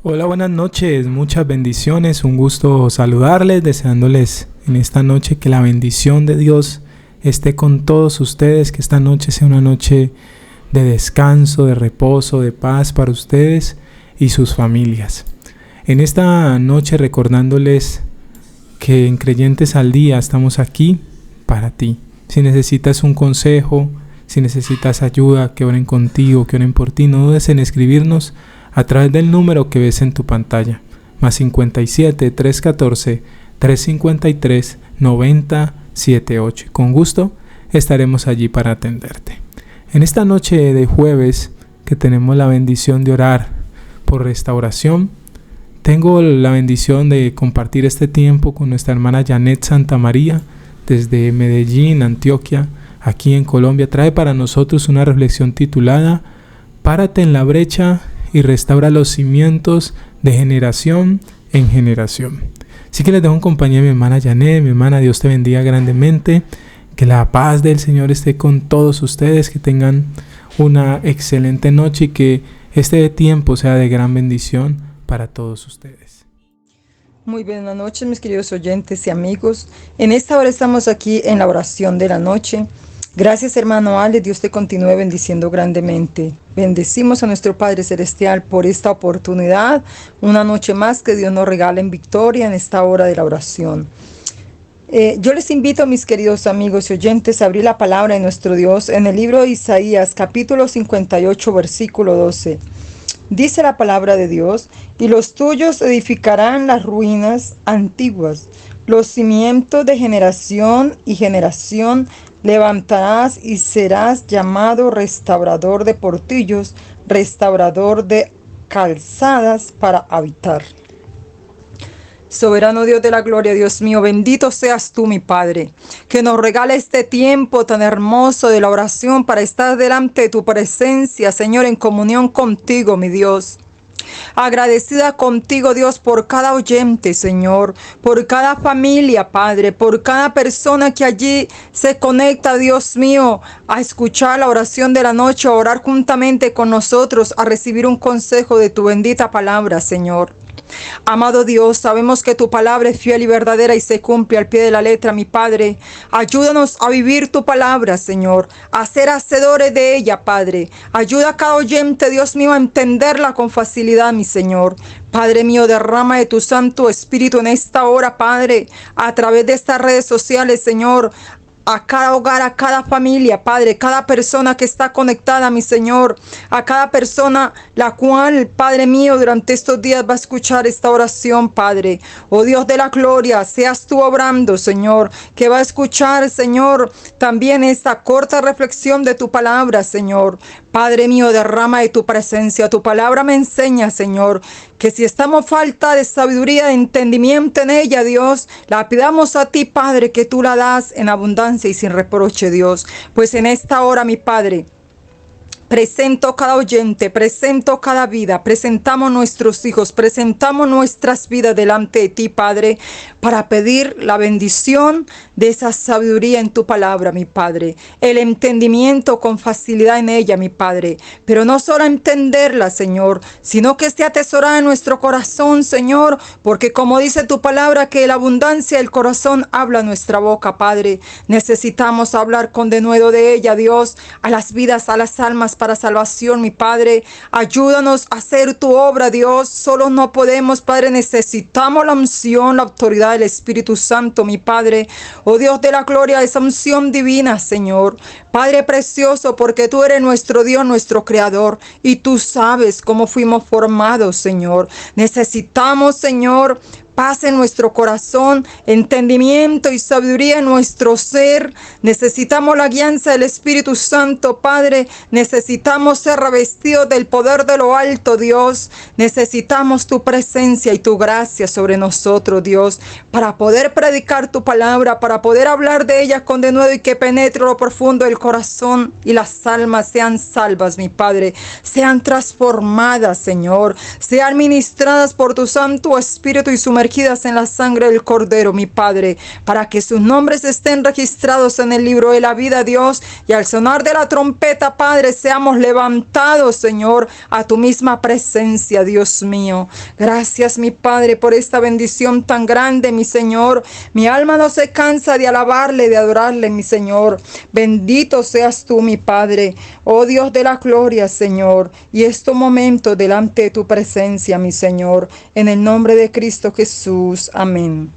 Hola, buenas noches, muchas bendiciones, un gusto saludarles, deseándoles en esta noche que la bendición de Dios esté con todos ustedes, que esta noche sea una noche de descanso, de reposo, de paz para ustedes y sus familias. En esta noche recordándoles que en Creyentes al Día estamos aquí para ti. Si necesitas un consejo, si necesitas ayuda, que oren contigo, que oren por ti, no dudes en escribirnos a través del número que ves en tu pantalla, más 57 314 353 9078. Con gusto estaremos allí para atenderte. En esta noche de jueves, que tenemos la bendición de orar por restauración, tengo la bendición de compartir este tiempo con nuestra hermana Janet Santamaría desde Medellín, Antioquia, aquí en Colombia. Trae para nosotros una reflexión titulada Párate en la brecha y restaura los cimientos de generación en generación. Así que les dejo en compañía de mi hermana Janet. Mi hermana, Dios te bendiga grandemente. Que la paz del Señor esté con todos ustedes. Que tengan una excelente noche y que este tiempo sea de gran bendición para todos ustedes. Muy buenas noches, mis queridos oyentes y amigos. En esta hora estamos aquí en la oración de la noche. Gracias, hermano Ale, Dios te continúe bendiciendo grandemente. Bendecimos a nuestro Padre Celestial por esta oportunidad, una noche más que Dios nos regala en victoria en esta hora de la oración. Yo les invito, mis queridos amigos y oyentes, a abrir la palabra de nuestro Dios en el libro de Isaías, capítulo 58, versículo 12. Dice la palabra de Dios: y los tuyos edificarán las ruinas antiguas, los cimientos de generación y generación levantarás, y serás llamado restaurador de portillos, restaurador de calzadas para habitar. Soberano Dios de la gloria, Dios mío, bendito seas tú, mi Padre, que nos regala este tiempo tan hermoso de la oración para estar delante de tu presencia, Señor, en comunión contigo, mi Dios. Agradecida contigo, Dios, por cada oyente, Señor, por cada familia, Padre, por cada persona que allí se conecta, Dios mío, a escuchar la oración de la noche, a orar juntamente con nosotros, a recibir un consejo de tu bendita palabra, Señor. Amado Dios, sabemos que tu palabra es fiel y verdadera y se cumple al pie de la letra, mi Padre. Ayúdanos a vivir tu palabra, Señor, a ser hacedores de ella, Padre. Ayuda a cada oyente, Dios mío, a entenderla con facilidad, mi Señor. Padre mío, derrama de tu Santo Espíritu en esta hora, Padre, a través de estas redes sociales, Señor, a cada hogar, a cada familia, Padre, cada persona que está conectada, mi Señor, a cada persona la cual, Padre mío, durante estos días va a escuchar esta oración, Padre. Oh Dios de la gloria, seas tú obrando, Señor, que va a escuchar, Señor, también esta corta reflexión de tu palabra, Señor. Padre mío, derrama de tu presencia. Tu palabra me enseña, Señor, que si estamos falta de sabiduría, de entendimiento en ella, Dios, la pidamos a ti, Padre, que tú la das en abundancia y sin reproche, Dios. Pues en esta hora, mi Padre, presento cada oyente, presento cada vida, presentamos nuestros hijos, presentamos nuestras vidas delante de ti, Padre, para pedir la bendición de esa sabiduría en tu palabra, mi Padre. El entendimiento con facilidad en ella, mi Padre. Pero no solo entenderla, Señor, sino que esté atesorada en nuestro corazón, Señor, porque como dice tu palabra, que la abundancia del corazón habla nuestra boca, Padre. Necesitamos hablar con denuedo de ella, Dios, a las vidas, a las almas, para salvación, mi Padre. Ayúdanos a hacer tu obra, Dios. Solo no podemos, Padre. Necesitamos la unción, la autoridad del Espíritu Santo, mi Padre. Oh Dios de la gloria, esa unción divina, Señor. Padre precioso, porque tú eres nuestro Dios, nuestro Creador, y tú sabes cómo fuimos formados, Señor. Necesitamos, Señor, paz en nuestro corazón, entendimiento y sabiduría en nuestro ser. Necesitamos la guianza del Espíritu Santo, Padre. Necesitamos ser revestidos del poder de lo alto, Dios. Necesitamos tu presencia y tu gracia sobre nosotros, Dios, para poder predicar tu palabra, para poder hablar de ella con denuedo y que penetre lo profundo del corazón y las almas sean salvas, mi Padre. Sean transformadas, Señor. Sean ministradas por tu Santo Espíritu y sumergidas sumergidas en la sangre del Cordero, mi Padre, para que sus nombres estén registrados en el libro de la vida, Dios, y al sonar de la trompeta, Padre, seamos levantados, Señor, a tu misma presencia, Dios mío. Gracias, mi Padre, por esta bendición tan grande, mi Señor. Mi alma no se cansa de alabarle, de adorarle, mi Señor. Bendito seas tú, mi Padre, oh Dios de la gloria, Señor, y estos momentos delante de tu presencia, mi Señor, en el nombre de Cristo Jesús. Amén.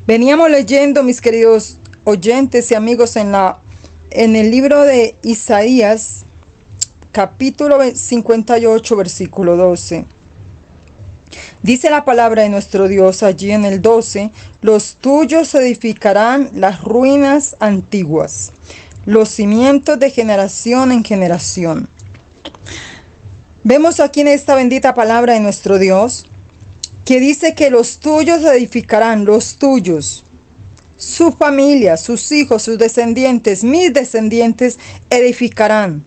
Veníamos leyendo, mis queridos oyentes y amigos, en el libro de Isaías, capítulo 58, versículo 12. Dice la palabra de nuestro Dios allí en el 12: los tuyos edificarán las ruinas antiguas, los cimientos de generación en generación. Vemos aquí en esta bendita palabra de nuestro Dios que dice que los tuyos edificarán, los tuyos, su familia, sus hijos, sus descendientes, mis descendientes edificarán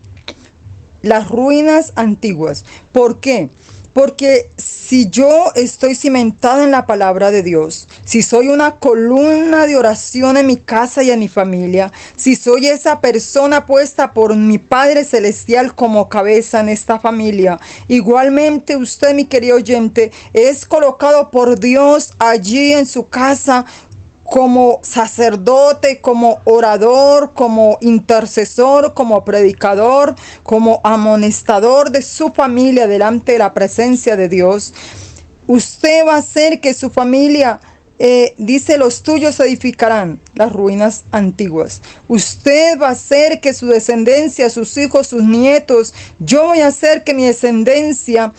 las ruinas antiguas. ¿Por qué? Porque si yo estoy cimentada en la palabra de Dios, si soy una columna de oración en mi casa y en mi familia, si soy esa persona puesta por mi Padre Celestial como cabeza en esta familia, igualmente usted, mi querido oyente, es colocado por Dios allí en su casa como sacerdote, como orador, como intercesor, como predicador, como amonestador de su familia delante de la presencia de Dios. Usted va a hacer que su familia, dice, los tuyos edificarán las ruinas antiguas. Usted va a hacer que su descendencia, sus hijos, sus nietos, yo voy a hacer que mi descendencia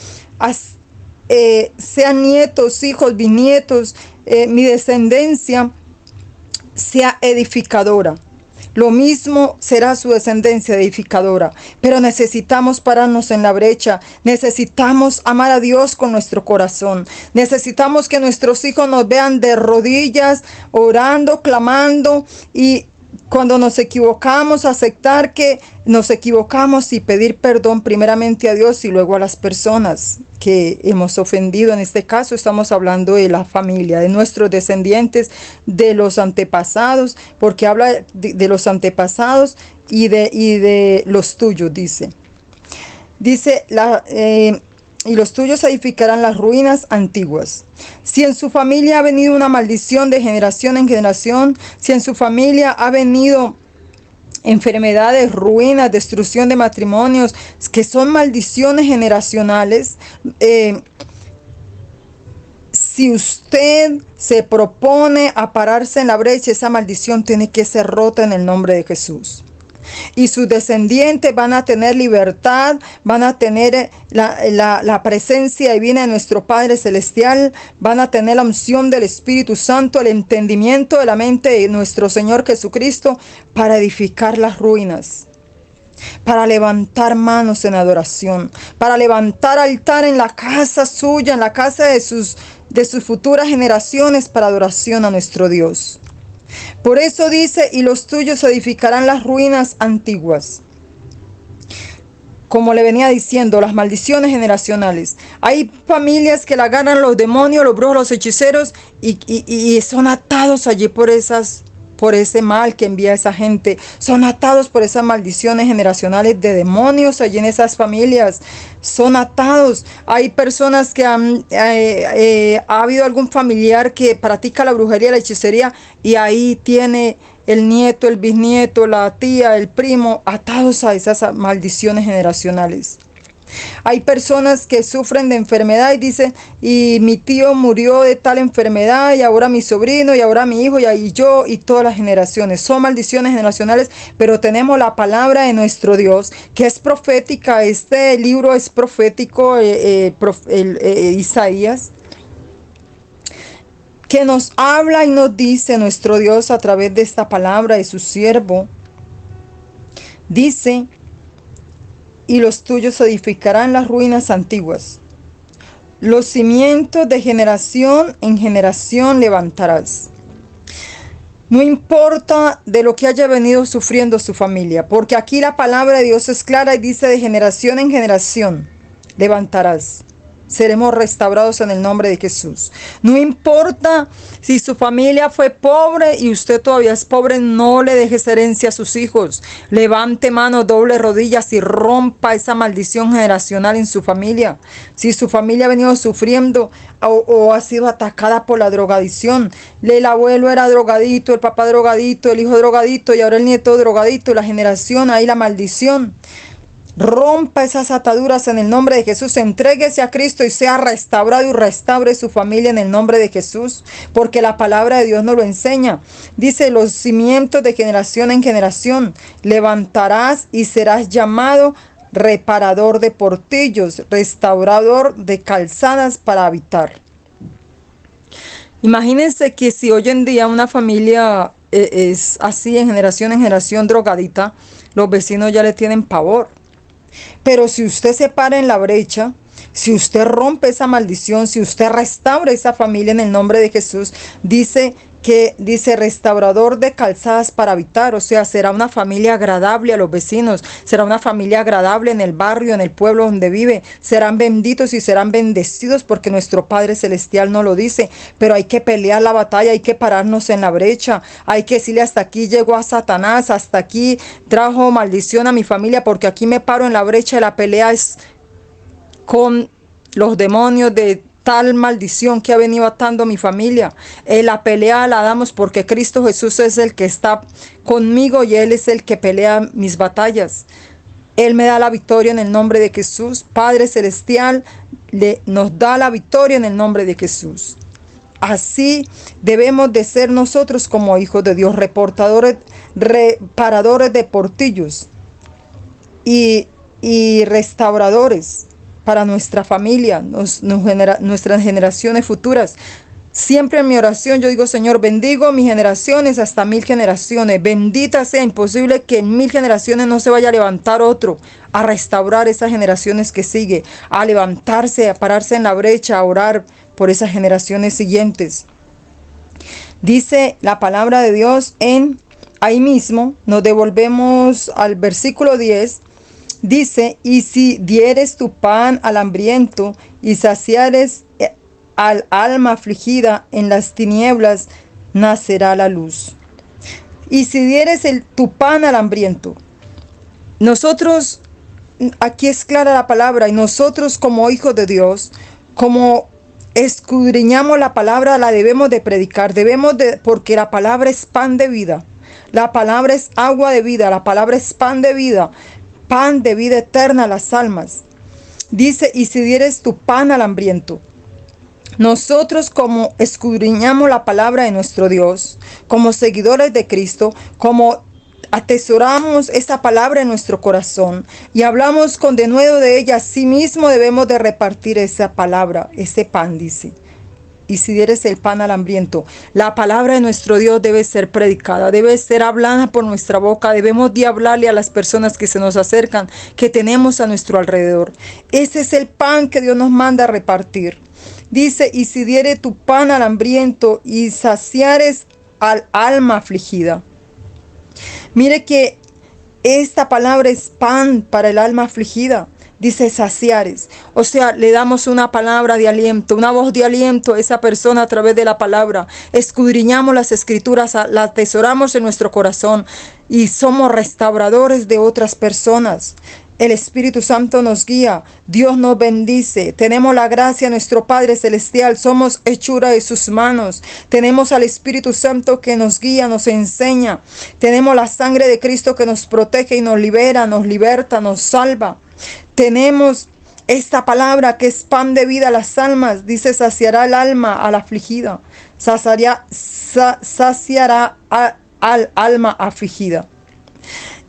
sean nietos, hijos, bisnietos, mi descendencia sea edificadora. Lo mismo será su descendencia edificadora. Pero necesitamos pararnos en la brecha. Necesitamos amar a Dios con nuestro corazón. Necesitamos que nuestros hijos nos vean de rodillas, orando, clamando, y cuando nos equivocamos, aceptar que nos equivocamos y pedir perdón primeramente a Dios y luego a las personas que hemos ofendido. En este caso estamos hablando de la familia, de nuestros descendientes, de los antepasados, porque habla de los antepasados y de los tuyos, dice. Dice y los tuyos edificarán las ruinas antiguas. Si en su familia ha venido una maldición de generación en generación, si en su familia ha venido enfermedades, ruinas, destrucción de matrimonios, que son maldiciones generacionales, si usted se propone a pararse en la brecha, esa maldición tiene que ser rota en el nombre de Jesús. Y sus descendientes van a tener libertad, van a tener la presencia divina de nuestro Padre Celestial, van a tener la unción del Espíritu Santo, el entendimiento de la mente de nuestro Señor Jesucristo para edificar las ruinas, para levantar manos en adoración, para levantar altar en la casa suya, en la casa de sus futuras generaciones, para adoración a nuestro Dios. Por eso dice, y los tuyos edificarán las ruinas antiguas. Como le venía diciendo, las maldiciones generacionales. Hay familias que la agarran los demonios, los brujos, los hechiceros, y son atados allí por ese mal que envía esa gente. Son atados por esas maldiciones generacionales de demonios allí en esas familias. Son atados. Hay personas que ha habido algún familiar que practica la brujería, la hechicería, y ahí tiene el nieto, el bisnieto, la tía, el primo, atados a esas maldiciones generacionales. Hay personas que sufren de enfermedad y dicen, y mi tío murió de tal enfermedad, y ahora mi sobrino, y ahora mi hijo, y yo, y todas las generaciones. Son maldiciones generacionales, pero tenemos la palabra de nuestro Dios, que es profética. Este libro es profético, Isaías, que nos habla y nos dice nuestro Dios a través de esta palabra de su siervo. Dice, y los tuyos edificarán las ruinas antiguas. Los cimientos de generación en generación levantarás. No importa de lo que haya venido sufriendo su familia, porque aquí la palabra de Dios es clara y dice, de generación en generación levantarás. seremos restaurados en el nombre de Jesús. No importa si su familia fue pobre y usted todavía es pobre, no le deje esa herencia a sus hijos. Levante mano, doble rodillas y rompa esa maldición generacional en su familia. Si su familia ha venido sufriendo o ha sido atacada por la drogadicción, el abuelo era drogadito, el papá drogadito, el hijo drogadito y ahora el nieto drogadito, la generación, ahí la maldición. Rompa esas ataduras en el nombre de Jesús, entréguese a Cristo y sea restaurado y restaure su familia en el nombre de Jesús, porque la palabra de Dios nos lo enseña. Dice, los cimientos de generación en generación levantarás y serás llamado reparador de portillos, restaurador de calzadas para habitar. Imagínense que si hoy en día una familia es así en generación drogadita, los vecinos ya le tienen pavor. Pero si usted se para en la brecha, si usted rompe esa maldición, si usted restaura esa familia en el nombre de Jesús, dice restaurador de calzadas para habitar, o sea, será una familia agradable a los vecinos, será una familia agradable en el barrio, en el pueblo donde vive, serán benditos y serán bendecidos porque nuestro Padre Celestial no lo dice, pero hay que pelear la batalla, hay que pararnos en la brecha, hay que decirle hasta aquí llegó a Satanás, hasta aquí trajo maldición a mi familia, porque aquí me paro en la brecha y la pelea es con los demonios de tal maldición que ha venido atando a mi familia. La pelea la damos porque Cristo Jesús es el que está conmigo y Él es el que pelea mis batallas. Él me da la victoria en el nombre de Jesús. Padre Celestial nos da la victoria en el nombre de Jesús. Así debemos de ser nosotros como hijos de Dios, reparadores de portillos y restauradores para nuestra familia, nuestras generaciones futuras. Siempre en mi oración yo digo, Señor, bendigo mis generaciones hasta 1000 generaciones. Bendita sea, imposible que en 1000 generaciones no se vaya a levantar otro a restaurar esas generaciones que sigue, a levantarse, a pararse en la brecha, a orar por esas generaciones siguientes. Dice la palabra de Dios ahí mismo, nos devolvemos al versículo 10. Dice, y si dieres tu pan al hambriento y saciares al alma afligida, en las tinieblas nacerá la luz. Y si dieres tu pan al hambriento, nosotros, aquí es clara la palabra, y nosotros como hijos de Dios, como escudriñamos la palabra, la debemos de predicar, porque la palabra es pan de vida, la palabra es agua de vida, la palabra es pan de vida eterna a las almas. Dice, y si dieres tu pan al hambriento. Nosotros como escudriñamos la palabra de nuestro Dios, como seguidores de Cristo, como atesoramos esa palabra en nuestro corazón y hablamos con denuedo de ella, así mismo debemos de repartir esa palabra, ese pan, dice. Y si dieres el pan al hambriento, la palabra de nuestro Dios debe ser predicada, debe ser hablada por nuestra boca, debemos de hablarle a las personas que se nos acercan, que tenemos a nuestro alrededor. Ese es el pan que Dios nos manda a repartir. Dice, y si diere tu pan al hambriento y saciares al alma afligida. Mire que esta palabra es pan para el alma afligida. Dice saciares, o sea, le damos una palabra de aliento, una voz de aliento a esa persona a través de la palabra. Escudriñamos las escrituras, la atesoramos en nuestro corazón y somos restauradores de otras personas. El Espíritu Santo nos guía, Dios nos bendice, tenemos la gracia de nuestro Padre Celestial, somos hechura de sus manos, tenemos al Espíritu Santo que nos guía, nos enseña, tenemos la sangre de Cristo que nos protege y nos libera, nos liberta, nos salva. Tenemos esta palabra que es pan de vida a las almas. Dice, saciará el alma al afligida. Saciará al alma afligida.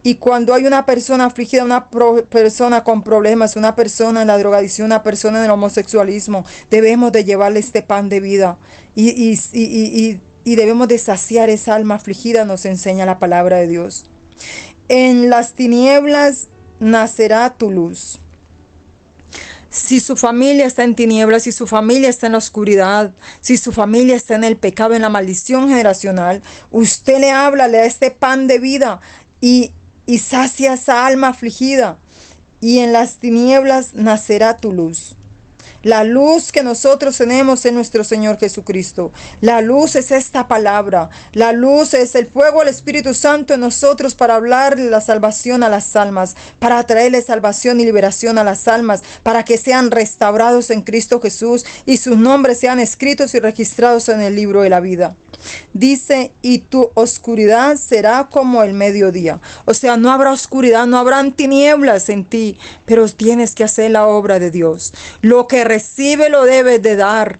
Y cuando hay una persona afligida, una persona con problemas, una persona en la drogadicción, una persona en el homosexualismo, debemos de llevarle este pan de vida. Y debemos de saciar esa alma afligida, nos enseña la palabra de Dios. En las tinieblas nacerá tu luz. Si su familia está en tinieblas, si su familia está en la oscuridad, si su familia está en el pecado, en la maldición generacional, usted le habla, le da este pan de vida y sacia esa alma afligida. Y en las tinieblas nacerá tu luz. La luz que nosotros tenemos en nuestro Señor Jesucristo. La luz es esta palabra. La luz es el fuego del Espíritu Santo en nosotros para hablarle la salvación a las almas, para traerle salvación y liberación a las almas, para que sean restaurados en Cristo Jesús y sus nombres sean escritos y registrados en el libro de la vida. Dice, y tu oscuridad será como el mediodía. O sea, no habrá oscuridad, no habrán tinieblas en ti, pero tienes que hacer la obra de Dios. Lo que recibe lo debes de dar.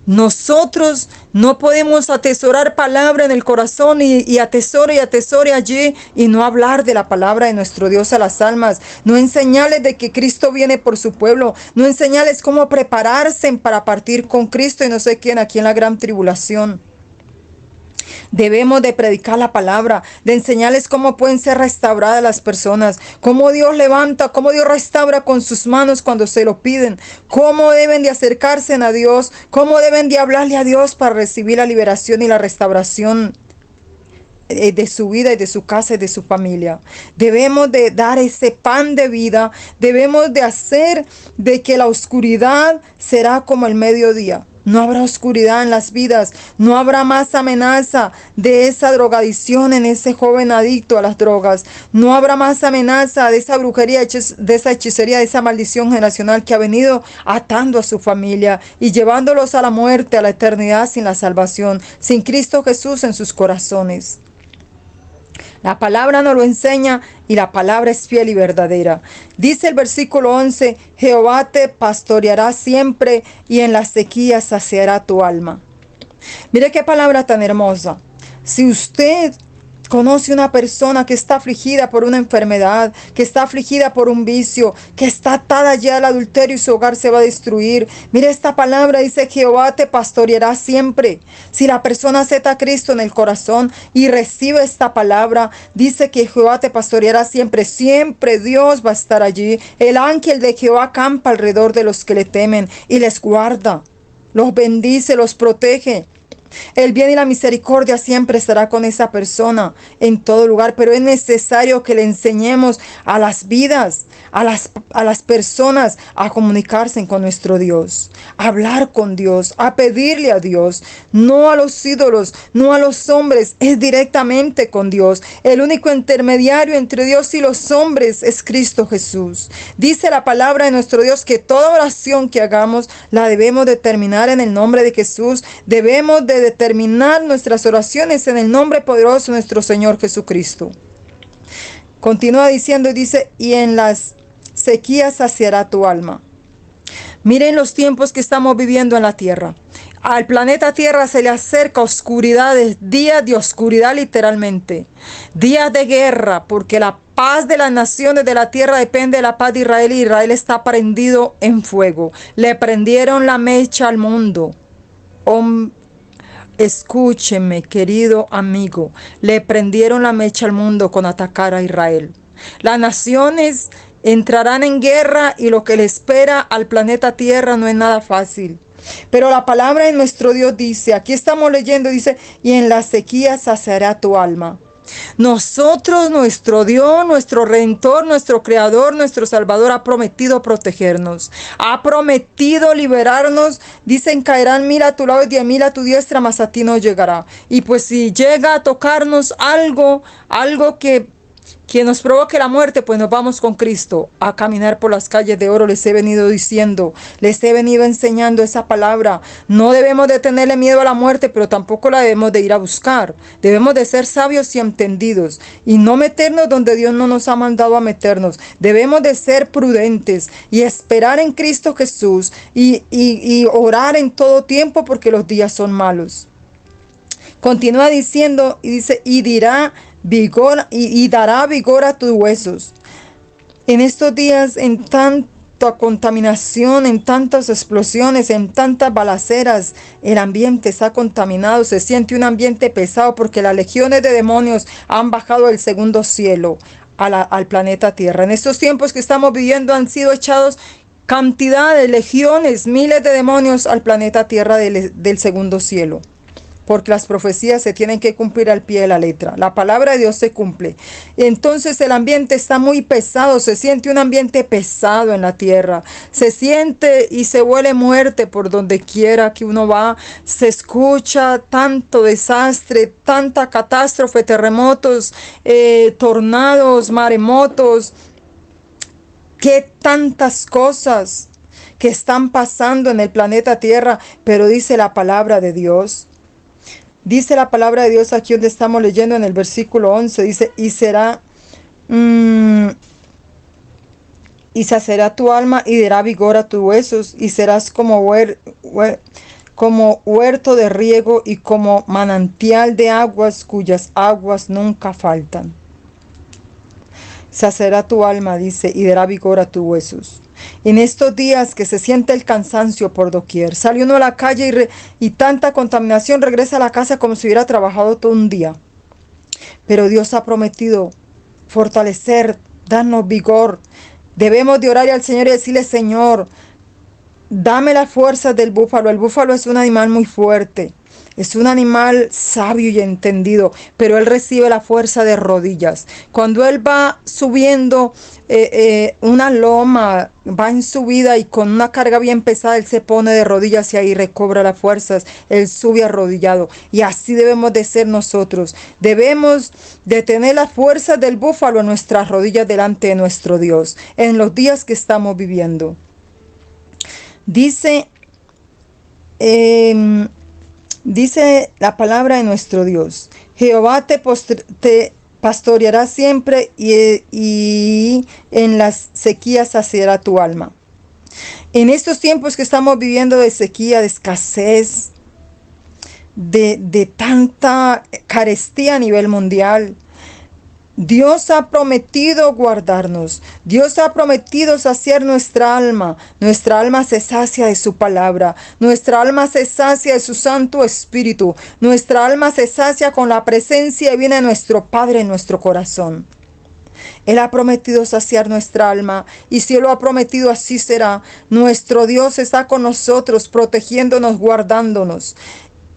Nosotros no podemos atesorar palabra en el corazón y atesore allí y no hablar de la palabra de nuestro Dios a las almas. No enseñarles de que Cristo viene por su pueblo. No enseñarles cómo prepararse para partir con Cristo y no sé quién aquí en la gran tribulación. Debemos de predicar la palabra, de enseñarles cómo pueden ser restauradas las personas, cómo Dios levanta, cómo Dios restaura con sus manos cuando se lo piden, cómo deben de acercarse a Dios, cómo deben de hablarle a Dios para recibir la liberación y la restauración de su vida y de su casa y de su familia. Debemos de dar ese pan de vida, debemos de hacer de que la oscuridad será como el mediodía. No habrá oscuridad en las vidas, no habrá más amenaza de esa drogadicción en ese joven adicto a las drogas, no habrá más amenaza de esa brujería, de esa hechicería, de esa maldición generacional que ha venido atando a su familia y llevándolos a la muerte, a la eternidad sin la salvación, sin Cristo Jesús en sus corazones. La palabra nos lo enseña y la palabra es fiel y verdadera. Dice el versículo 11, Jehová te pastoreará siempre y en la sequía saciará tu alma. Mire qué palabra tan hermosa. Si usted conoce una persona que está afligida por una enfermedad, que está afligida por un vicio, que está atada ya al adulterio y su hogar se va a destruir. Mire esta palabra, dice Jehová te pastoreará siempre. Si la persona acepta a Cristo en el corazón y recibe esta palabra, dice que Jehová te pastoreará siempre. Siempre Dios va a estar allí. El ángel de Jehová acampa alrededor de los que le temen y les guarda, los bendice, los protege. El bien y la misericordia siempre estará con esa persona en todo lugar, pero es necesario que le enseñemos a las vidas, a las personas a comunicarse con nuestro Dios, a hablar con Dios, a pedirle a Dios, no a los ídolos, no a los hombres, es directamente con Dios. El único intermediario entre Dios y los hombres es Cristo Jesús. Dice la palabra de nuestro Dios que toda oración que hagamos la debemos de terminar en el nombre de Jesús. Debemos de determinar nuestras oraciones en el nombre poderoso de nuestro Señor Jesucristo. Continúa diciendo y dice, y en las sequías saciará tu alma. Miren los tiempos que estamos viviendo en la tierra. Al planeta Tierra se le acerca oscuridades, días de oscuridad literalmente, días de guerra, porque la paz de las naciones de la tierra depende de la paz de Israel y Israel está prendido en fuego. Le prendieron la mecha al mundo. Escúcheme, querido amigo, le prendieron la mecha al mundo con atacar a Israel. Las naciones entrarán en guerra y lo que le espera al planeta Tierra no es nada fácil. Pero la palabra de nuestro Dios dice, aquí estamos leyendo, dice, y en la sequía saciará tu alma. Nosotros, nuestro Dios, nuestro Redentor, nuestro Creador, nuestro Salvador ha prometido protegernos, ha prometido liberarnos. Dicen, caerán 1000 a tu lado y 10.000 a tu diestra, mas a ti no llegará. Y pues si llega a tocarnos algo que nos provoque la muerte, pues nos vamos con Cristo a caminar por las calles de oro. Les he venido diciendo, les he venido enseñando esa palabra. No debemos de tenerle miedo a la muerte, pero tampoco la debemos de ir a buscar. Debemos de ser sabios y entendidos y no meternos donde Dios no nos ha mandado a meternos. Debemos de ser prudentes y esperar en Cristo Jesús y orar en todo tiempo porque los días son malos. Continúa diciendo y dice, y dirá vigor y dará vigor a tus huesos. En estos días, en tanta contaminación, en tantas explosiones, en tantas balaceras, el ambiente está contaminado, se siente un ambiente pesado porque las legiones de demonios han bajado del segundo cielo al planeta Tierra. En estos tiempos que estamos viviendo han sido echados cantidad de legiones, miles de demonios al planeta Tierra del segundo cielo. porque las profecías se tienen que cumplir al pie de la letra. La palabra de Dios se cumple. Entonces el ambiente está muy pesado, se siente un ambiente pesado en la tierra. Se siente y se huele muerte por donde quiera que uno va. Se escucha tanto desastre, tanta catástrofe, terremotos, tornados, maremotos. Qué tantas cosas que están pasando en el planeta Tierra, pero dice la palabra de Dios. Dice la palabra de Dios aquí donde estamos leyendo en el versículo 11, dice, y saciará tu alma y dará vigor a tus huesos, y serás como huerto de riego y como manantial de aguas cuyas aguas nunca faltan. Saciará tu alma, dice, y dará vigor a tus huesos. En estos días que se siente el cansancio por doquier, sale uno a la calle y tanta contaminación, regresa a la casa como si hubiera trabajado todo un día. Pero Dios ha prometido fortalecer, darnos vigor. Debemos de orar al Señor y decirle, Señor, dame las fuerzas del búfalo. El búfalo es un animal muy fuerte. Es un animal sabio y entendido, pero él recibe la fuerza de rodillas. Cuando él va subiendo una loma, va en subida y con una carga bien pesada, él se pone de rodillas y ahí recobra las fuerzas. Él sube arrodillado. Y así debemos de ser nosotros. Debemos de tener la fuerza del búfalo en nuestras rodillas delante de nuestro Dios, en los días que estamos viviendo. Dice la palabra de nuestro Dios, Jehová te pastoreará siempre y en las sequías saciará tu alma. En estos tiempos que estamos viviendo de sequía, de escasez, de tanta carestía a nivel mundial, Dios ha prometido guardarnos. Dios ha prometido saciar nuestra alma. Nuestra alma se sacia de su palabra. Nuestra alma se sacia de su Santo Espíritu. Nuestra alma se sacia con la presencia divina de nuestro Padre en nuestro corazón. Él ha prometido saciar nuestra alma, y si Él lo ha prometido, así será. Nuestro Dios está con nosotros, protegiéndonos, guardándonos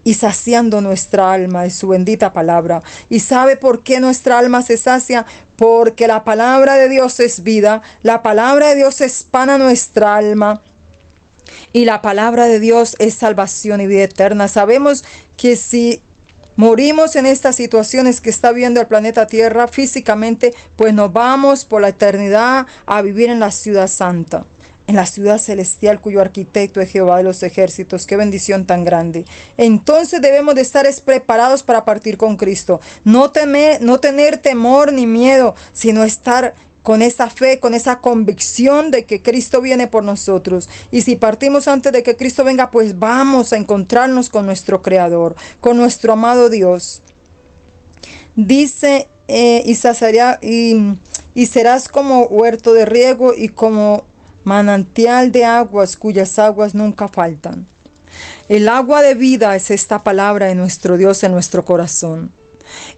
y saciando nuestra alma de su bendita palabra. ¿Y sabe por qué nuestra alma se sacia? Porque la palabra de Dios es vida, la palabra de Dios es pan a nuestra alma, y la palabra de Dios es salvación y vida eterna. Sabemos que si morimos en estas situaciones que está viviendo el planeta Tierra físicamente, pues nos vamos por la eternidad a vivir en la ciudad santa, en la ciudad celestial cuyo arquitecto es Jehová de los ejércitos. Qué bendición tan grande. Entonces debemos de estar preparados para partir con Cristo. No tener temor ni miedo, sino estar con esa fe, con esa convicción de que Cristo viene por nosotros. Y si partimos antes de que Cristo venga, pues vamos a encontrarnos con nuestro Creador, con nuestro amado Dios. Dice y serás como huerto de riego y como manantial de aguas cuyas aguas nunca faltan. El agua de vida es esta palabra de nuestro Dios en nuestro corazón.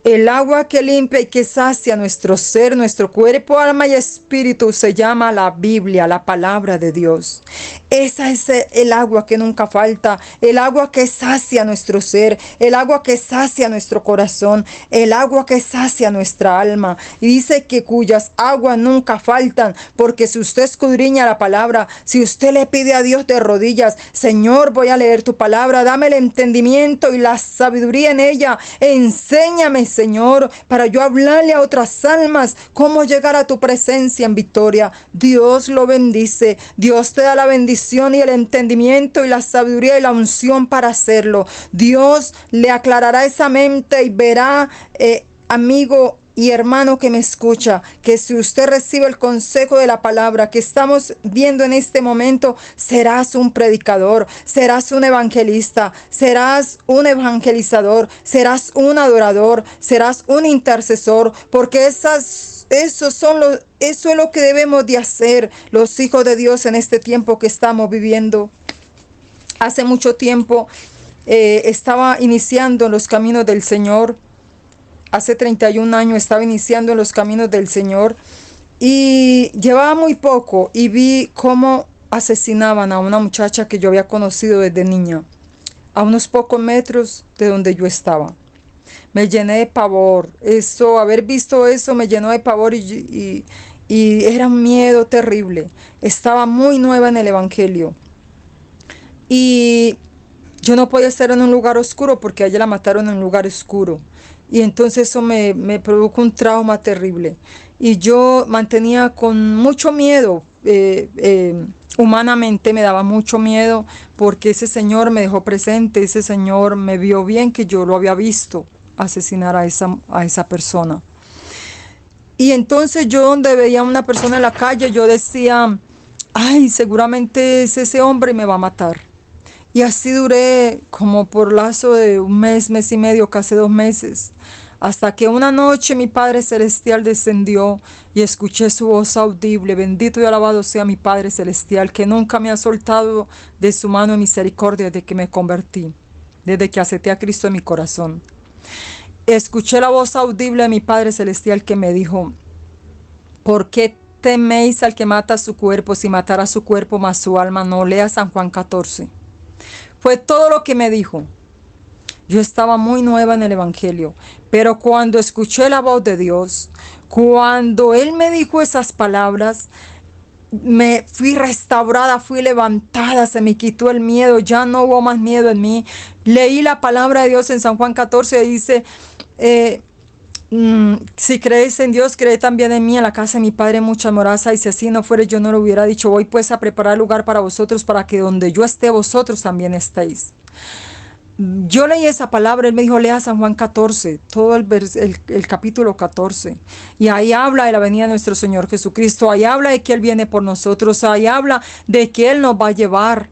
El agua que limpia y que sacia nuestro ser, nuestro cuerpo, alma y espíritu se llama la Biblia, la palabra de Dios. Esa es el agua que nunca falta, el agua que sacia nuestro ser, el agua que sacia nuestro corazón, el agua que sacia nuestra alma. Y dice que cuyas aguas nunca faltan, porque si usted escudriña la palabra, si usted le pide a Dios de rodillas, Señor, voy a leer tu palabra, dame el entendimiento y la sabiduría en ella, enséñame, Señor, para yo hablarle a otras almas cómo llegar a tu presencia en victoria. Dios lo bendice. Dios te da la bendición y el entendimiento y la sabiduría y la unción para hacerlo. Dios le aclarará esa mente y verá, amigo y hermano que me escucha, que si usted recibe el consejo de la palabra que estamos viendo en este momento, serás un predicador, serás un evangelista, serás un evangelizador, serás un adorador, serás un intercesor, porque eso es lo que debemos de hacer los hijos de Dios en este tiempo que estamos viviendo. Hace mucho tiempo estaba iniciando en los caminos del Señor. Hace 31 años estaba iniciando en los caminos del Señor y llevaba muy poco y vi cómo asesinaban a una muchacha que yo había conocido desde niña. a unos pocos metros de donde yo estaba. Me llené de pavor. Haber visto eso me llenó de pavor y era un miedo terrible. Estaba muy nueva en el Evangelio. Y yo no podía estar en un lugar oscuro porque a ella la mataron en un lugar oscuro. Y entonces eso me provocó un trauma terrible. Y yo mantenía con mucho miedo, humanamente me daba mucho miedo porque ese señor me dejó presente, ese señor me vio bien que yo lo había visto asesinar a esa persona. Y entonces yo donde veía a una persona en la calle, yo decía, ay, seguramente es ese hombre y me va a matar. Y así duré como por lazo de un mes, mes y medio, casi 2 meses. Hasta que una noche mi Padre Celestial descendió y escuché su voz audible. Bendito y alabado sea mi Padre Celestial, que nunca me ha soltado de su mano de misericordia desde que me convertí, desde que acepté a Cristo en mi corazón. Escuché la voz audible de mi Padre Celestial que me dijo, ¿por qué teméis al que mata su cuerpo? Si matara su cuerpo más su alma, no. Lea San Juan 14. Fue todo lo que me dijo. Yo estaba muy nueva en el Evangelio, pero cuando escuché la voz de Dios, cuando Él me dijo esas palabras, me fui restaurada, fui levantada, se me quitó el miedo, ya no hubo más miedo en mí. Leí la palabra de Dios en San Juan 14, dice, si creéis en Dios, creed también en mí. En la casa de mi Padre muchas moradas hay, y si así no fuere, yo no lo hubiera dicho. Voy pues a preparar lugar para vosotros, para que donde yo esté, vosotros también estéis. Yo leí esa palabra, Él me dijo, lea San Juan 14, todo el capítulo 14. Y ahí habla de la venida de nuestro Señor Jesucristo, ahí habla de que Él viene por nosotros, ahí habla de que Él nos va a llevar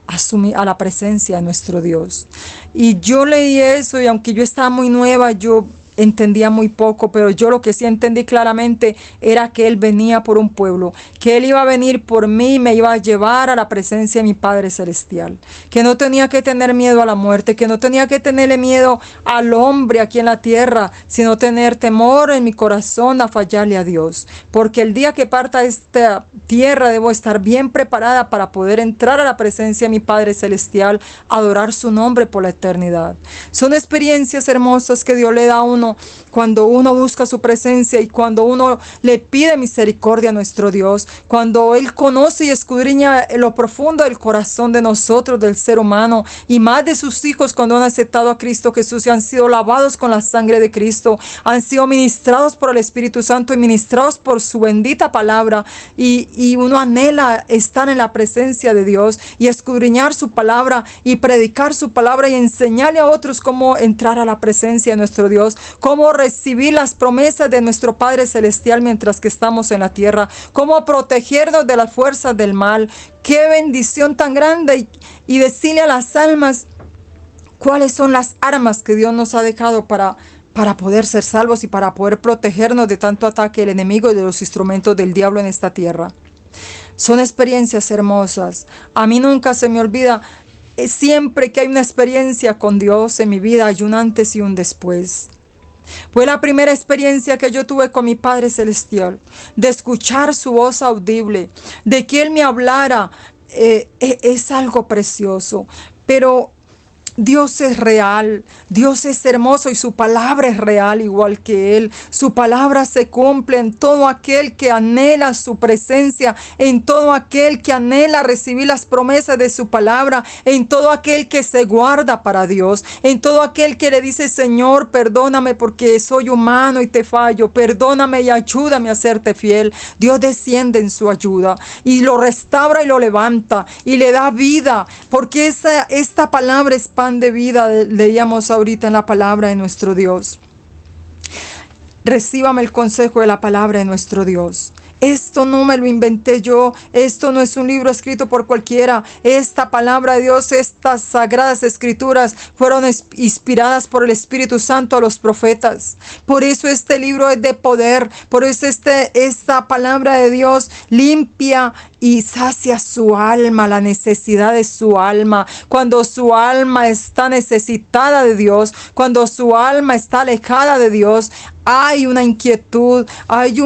a la presencia de nuestro Dios. Y yo leí eso y aunque yo estaba muy nueva, yo entendía muy poco, pero yo lo que sí entendí claramente era que Él venía por un pueblo, que Él iba a venir por mí y me iba a llevar a la presencia de mi Padre Celestial, que no tenía que tener miedo a la muerte, que no tenía que tenerle miedo al hombre aquí en la tierra, sino tener temor en mi corazón a fallarle a Dios, porque el día que parta esta tierra debo estar bien preparada para poder entrar a la presencia de mi Padre Celestial, adorar su nombre por la eternidad. Son experiencias hermosas que Dios le da a uno cuando uno busca su presencia y cuando uno le pide misericordia a nuestro Dios, cuando Él conoce y escudriña en lo profundo del corazón de nosotros, del ser humano, y más de sus hijos cuando han aceptado a Cristo Jesús y han sido lavados con la sangre de Cristo, han sido ministrados por el Espíritu Santo y ministrados por su bendita palabra, y uno anhela estar en la presencia de Dios y escudriñar su palabra y predicar su palabra y enseñarle a otros cómo entrar a la presencia de nuestro Dios, cómo recibir las promesas de nuestro Padre Celestial mientras que estamos en la tierra, cómo protegernos de las fuerzas del mal. Qué bendición tan grande, y decirle a las almas cuáles son las armas que Dios nos ha dejado para poder ser salvos y para poder protegernos de tanto ataque del enemigo y de los instrumentos del diablo en esta tierra. Son experiencias hermosas. A mí nunca se me olvida, siempre que hay una experiencia con Dios en mi vida, hay un antes y un después. Fue la primera experiencia que yo tuve con mi Padre Celestial, de escuchar su voz audible, de que Él me hablara. Es algo precioso, pero Dios es real, Dios es hermoso y su palabra es real igual que Él. Su palabra se cumple en todo aquel que anhela su presencia, en todo aquel que anhela recibir las promesas de su palabra, en todo aquel que se guarda para Dios, en todo aquel que le dice, Señor, perdóname porque soy humano y te fallo, perdóname y ayúdame a serte fiel. Dios desciende en su ayuda y lo restaura y lo levanta y le da vida, porque esta palabra es pan de vida, leíamos ahorita en la palabra de nuestro Dios. Recíbame el consejo de la palabra de nuestro Dios. Esto no me lo inventé yo, esto no es un libro escrito por cualquiera. Esta palabra de Dios, estas sagradas escrituras fueron inspiradas por el Espíritu Santo a los profetas. Por eso este libro es de poder, por eso esta palabra de Dios limpia y sacia su alma, la necesidad de su alma. Cuando su alma está necesitada de Dios, cuando su alma está alejada de Dios, hay una inquietud, hay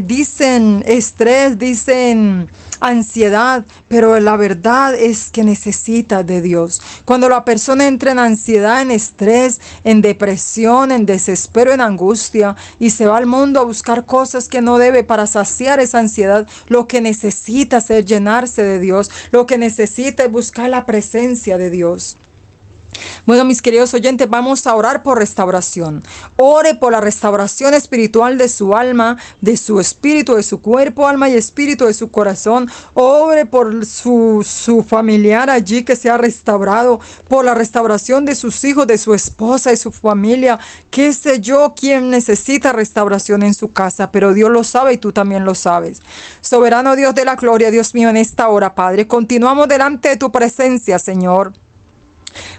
dicen estrés, dicen ansiedad, pero la verdad es que necesita de Dios. Cuando la persona entra en ansiedad, en estrés, en depresión, en desespero, en angustia y se va al mundo a buscar cosas que no debe para saciar esa ansiedad, lo que necesita es llenarse de Dios, lo que necesita es buscar la presencia de Dios. Bueno, mis queridos oyentes, vamos a orar por restauración. Ore por la restauración espiritual de su alma, de su espíritu, de su cuerpo, alma y espíritu, de su corazón. Ore por su familiar allí que sea restaurado, por la restauración de sus hijos, de su esposa, de su familia. Qué sé yo quién necesita restauración en su casa, pero Dios lo sabe y tú también lo sabes. Soberano Dios de la gloria, Dios mío, en esta hora, Padre, continuamos delante de tu presencia, Señor.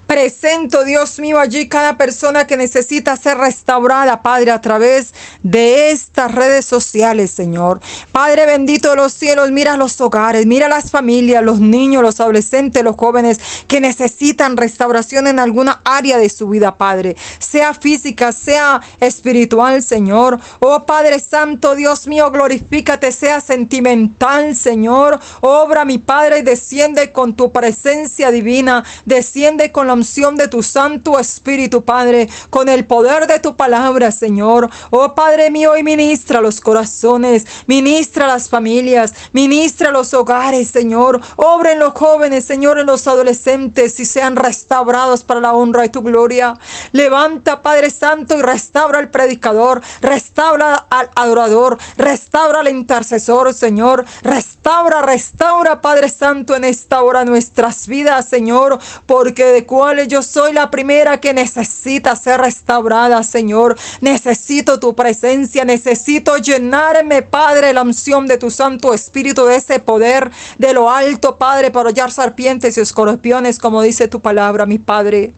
Presento, Dios mío, allí cada persona que necesita ser restaurada, Padre, a través de estas redes sociales, Señor. Padre bendito de los cielos, mira los hogares, mira las familias, los niños, los adolescentes, los jóvenes que necesitan restauración en alguna área de su vida, Padre. Sea física, sea espiritual, Señor. Oh Padre Santo, Dios mío, glorifícate, sea sentimental, Señor. Obra, mi Padre, y desciende con tu presencia divina, desciende con la unción de tu Santo Espíritu, Padre, con el poder de tu palabra, Señor. Oh Padre mío, y ministra los corazones, ministra las familias, ministra los hogares, Señor. Obra en los jóvenes, Señor, en los adolescentes, y sean restaurados para la honra de tu gloria. Levanta, Padre Santo, y restaura al predicador, restaura al adorador, restaura al intercesor, Señor. Restaura, Padre Santo, en esta hora nuestras vidas, Señor, porque de cuales yo soy la primera que necesita ser restaurada, Señor. Necesito tu presencia, necesito llenarme, Padre, la unción de tu Santo Espíritu, de ese poder de lo alto, Padre, para hollar serpientes y escorpiones, como dice tu palabra, mi Padre.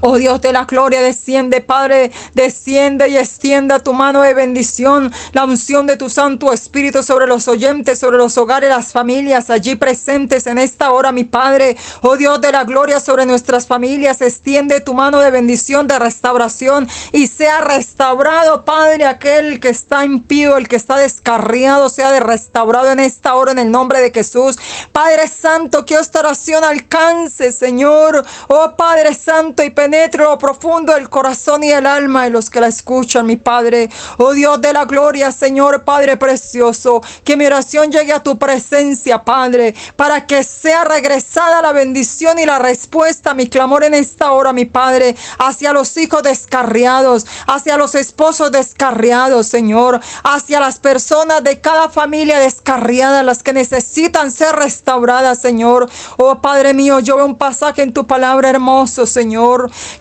Oh Dios de la gloria, desciende, Padre, desciende y extienda tu mano de bendición, la unción de tu Santo Espíritu sobre los oyentes, sobre los hogares, las familias allí presentes en esta hora, mi Padre. Oh Dios de la gloria, sobre nuestras familias, extiende tu mano de bendición, de restauración, y sea restaurado, Padre, aquel que está impío, el que está descarriado, sea restaurado en esta hora en el nombre de Jesús. Padre Santo, que esta oración alcance, Señor. Oh Padre Santo, y penetre lo profundo del corazón y el alma de los que la escuchan, mi Padre. Oh Dios de la gloria, Señor, Padre precioso, que mi oración llegue a tu presencia, Padre, para que sea regresada la bendición y la respuesta a mi clamor en esta hora, mi Padre, hacia los hijos descarriados, hacia los esposos descarriados, Señor, hacia las personas de cada familia descarriada, las que necesitan ser restauradas, Señor. Oh Padre mío, yo veo un pasaje en tu palabra hermoso, Señor,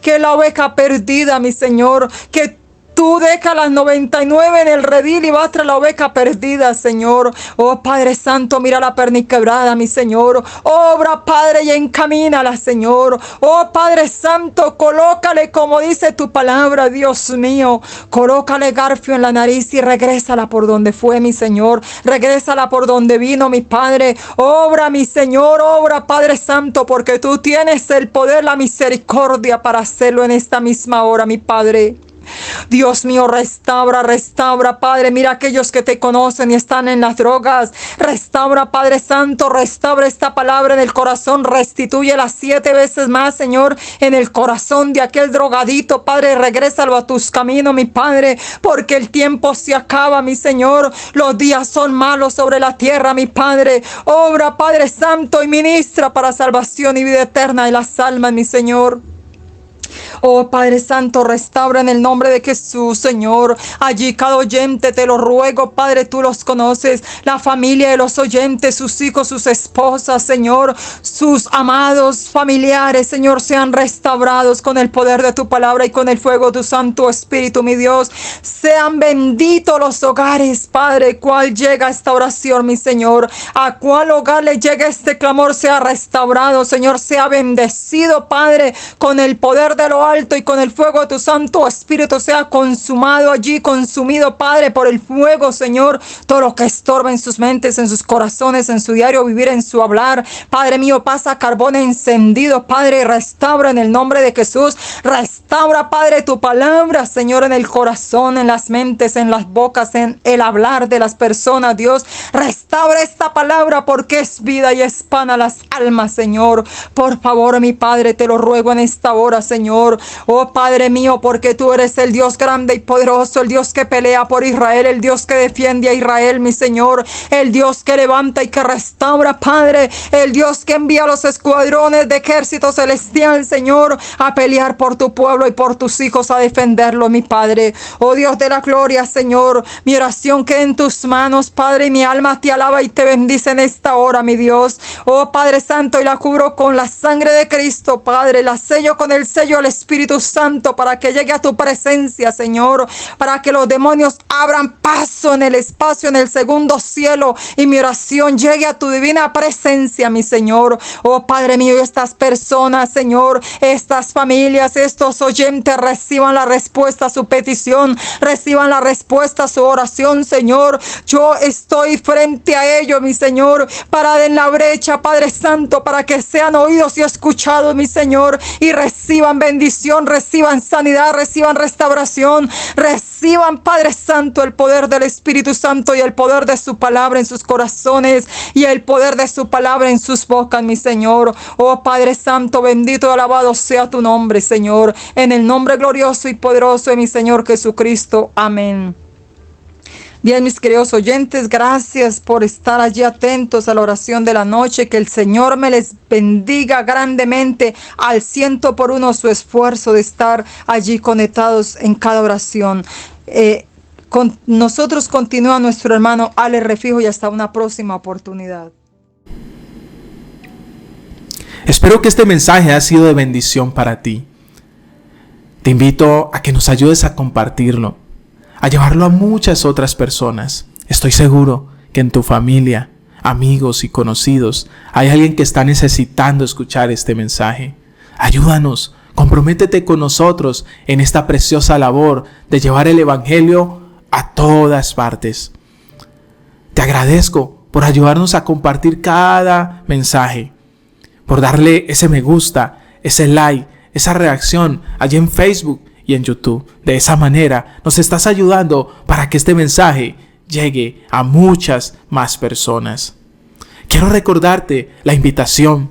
que la oveja perdida, mi Señor, que tú dejas las 99 en el redil y vas tras la oveja perdida, Señor. Oh Padre Santo, mira la perniquebrada, mi Señor. Obra, Padre, y encamínala, Señor. Oh Padre Santo, colócale, como dice tu palabra, Dios mío. Colócale garfio en la nariz y regrésala por donde fue, mi Señor. Regrésala por donde vino, mi Padre. Obra, mi Señor, obra, Padre Santo, porque tú tienes el poder, la misericordia para hacerlo en esta misma hora, mi Padre. Dios mío, restaura, Padre. Mira aquellos que te conocen y están en las drogas. Restaura, Padre Santo, restaura esta palabra en el corazón. Restitúyela 7 veces más, Señor, en el corazón de aquel drogadito, Padre. Regrésalo a tus caminos, mi Padre, porque el tiempo se acaba, mi Señor. Los días son malos sobre la tierra, mi Padre. Obra, Padre Santo, y ministra para salvación y vida eterna de las almas, mi Señor. Oh Padre Santo, restaura en el nombre de Jesús, Señor. Allí cada oyente, te lo ruego, Padre, tú los conoces. La familia de los oyentes, sus hijos, sus esposas, Señor, sus amados familiares, Señor, sean restaurados con el poder de tu palabra y con el fuego de tu Santo Espíritu, mi Dios. Sean benditos los hogares, Padre, cual llega esta oración, mi Señor. A cuál hogar le llega este clamor, sea restaurado, Señor, sea bendecido, Padre, con el poder de lo lo alto y con el fuego de tu Santo Espíritu sea consumado allí, consumido, Padre, por el fuego, Señor, todo lo que estorba en sus mentes, en sus corazones, en su diario vivir, en su hablar. Padre mío, pasa carbón encendido, Padre, y restaura en el nombre de Jesús. Restaura, Padre, tu palabra, Señor, en el corazón, en las mentes, en las bocas, en el hablar de las personas, Dios. Restaura esta palabra porque es vida y es pan a las almas, Señor. Por favor, mi Padre, te lo ruego en esta hora, Señor. Oh, Padre mío, porque tú eres el Dios grande y poderoso, el Dios que pelea por Israel, el Dios que defiende a Israel, mi Señor, el Dios que levanta y que restaura, Padre, el Dios que envía los escuadrones de ejército celestial, Señor, a pelear por tu pueblo y por tus hijos, a defenderlo, mi Padre. Oh Dios de la gloria, Señor, mi oración queda en tus manos, Padre, y mi alma te alaba y te bendice en esta hora, mi Dios. Oh Padre Santo, y la cubro con la sangre de Cristo, Padre, la sello con el sello del Espíritu Santo para que llegue a tu presencia, Señor, para que los demonios abran paso en el espacio, en el segundo cielo, y mi oración llegue a tu divina presencia, mi Señor. Oh Padre mío, estas personas, Señor, estas familias, estos oyentes reciban la respuesta a su petición, reciban la respuesta a su oración, Señor. Yo estoy frente a ellos, mi Señor, parada en la brecha, Padre Santo, para que sean oídos y escuchados, mi Señor, y reciban bendición, reciban sanidad, reciban restauración, reciban, Padre Santo, el poder del Espíritu Santo y el poder de su palabra en sus corazones y el poder de su palabra en sus bocas, mi Señor. Oh Padre Santo, bendito y alabado sea tu nombre, Señor, en el nombre glorioso y poderoso de mi Señor Jesucristo. Amén. Bien, mis queridos oyentes, gracias por estar allí atentos a la oración de la noche. Que el Señor me les bendiga grandemente al 100% su esfuerzo de estar allí conectados en cada oración. Con nosotros continúa nuestro hermano Ale Refijo y hasta una próxima oportunidad. Espero que este mensaje haya sido de bendición para ti. Te invito a que nos ayudes a compartirlo, a llevarlo a muchas otras personas. Estoy seguro que en tu familia, amigos y conocidos hay alguien que está necesitando escuchar este mensaje. Ayúdanos, comprométete con nosotros en esta preciosa labor de llevar el Evangelio a todas partes. Te agradezco por ayudarnos a compartir cada mensaje, por darle ese me gusta, ese like, esa reacción allí en Facebook y en YouTube. De esa manera nos estás ayudando para que este mensaje llegue a muchas más personas. Quiero recordarte la invitación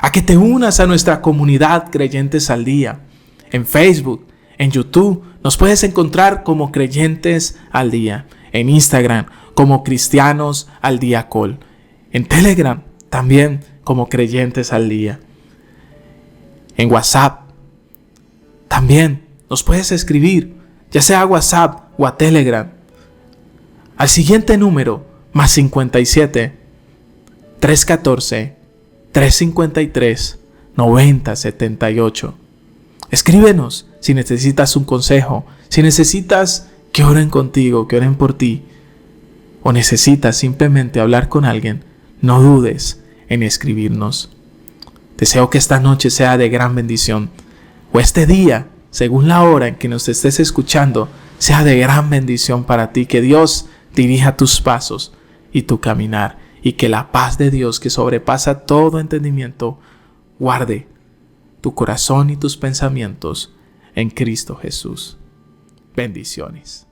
a que te unas a nuestra comunidad Creyentes al Día. En Facebook, en YouTube, nos puedes encontrar como Creyentes al Día. En Instagram, como Cristianos al Día Col. En Telegram, también como Creyentes al Día. En WhatsApp, también nos puedes escribir, ya sea a WhatsApp o a Telegram, al siguiente número, más 57 314 353 9078. Escríbenos si necesitas un consejo, si necesitas que oren contigo, que oren por ti, o necesitas simplemente hablar con alguien. No dudes en escribirnos. Deseo que esta noche sea de gran bendición, o este día, según la hora en que nos estés escuchando, sea de gran bendición para ti. Que Dios dirija tus pasos y tu caminar, y que la paz de Dios, que sobrepasa todo entendimiento, guarde tu corazón y tus pensamientos en Cristo Jesús. Bendiciones.